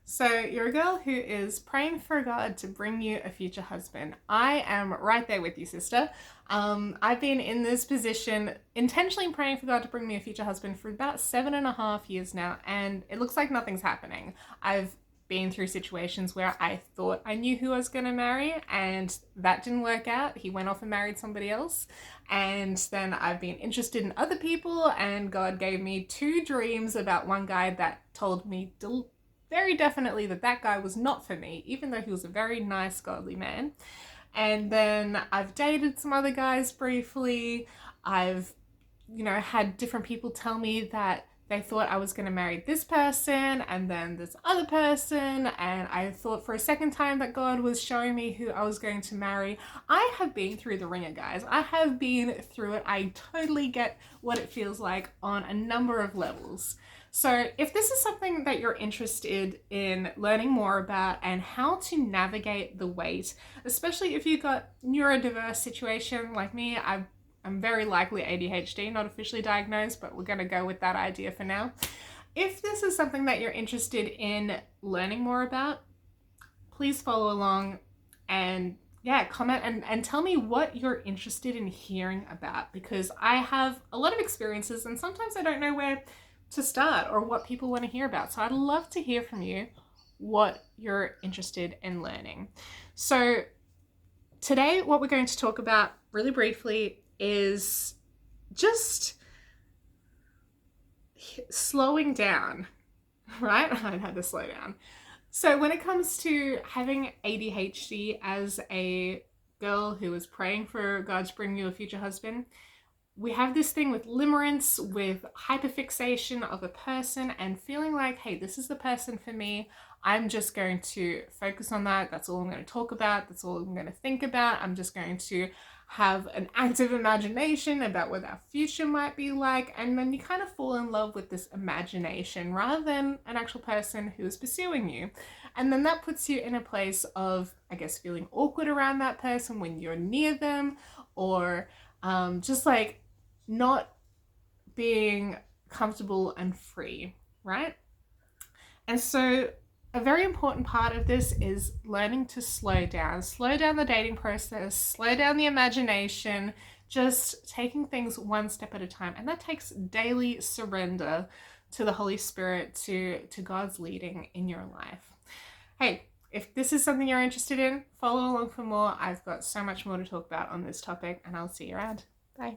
So you're a girl who is praying for God to bring you a future husband. I am right there with you, sister. I've been in this position intentionally praying for God to bring me a future husband for about 7.5 years now, and it looks like nothing's happening. I've been through situations where I thought I knew who I was going to marry, and that didn't work out. He went off and married somebody else. And then I've been interested in other people, and God gave me two dreams about one guy that told me very definitely that that guy was not for me, even though he was a very nice, godly man. And then I've dated some other guys briefly. I've, had different people tell me that they thought I was going to marry this person and then this other person. And I thought for a second time that God was showing me who I was going to marry. I have been through the ringer, guys. I have been through it. I totally get what it feels like on a number of levels. So if this is something that you're interested in learning more about and how to navigate the wait, especially if you've got neurodiverse situation like me, I'm very likely ADHD, not officially diagnosed, but we're going to go with that idea for now. If this is something that you're interested in learning more about, please follow along and comment and tell me what you're interested in hearing about, because I have a lot of experiences and sometimes I don't know where to start or what people want to hear about. So I'd love to hear from you what you're interested in learning. So today, what we're going to talk about really briefly is just slowing down, right? I had to slow down. So when it comes to having ADHD as a girl who is praying for God to bring you a future husband, we have this thing with limerence, with hyperfixation of a person and feeling like, hey, this is the person for me. I'm just going to focus on that. That's all I'm going to talk about. That's all I'm going to think about. I'm just going to have an active imagination about what our future might be like. And then you kind of fall in love with this imagination rather than an actual person who is pursuing you. And then that puts you in a place of, I guess, feeling awkward around that person when you're near them, or just like not being comfortable and free, right? And so a very important part of this is learning to slow down the dating process, slow down the imagination, just taking things one step at a time. And that takes daily surrender to the Holy Spirit, to God's leading in your life. Hey, if this is something you're interested in, follow along for more. I've got so much more to talk about on this topic, and I'll see you around. Bye.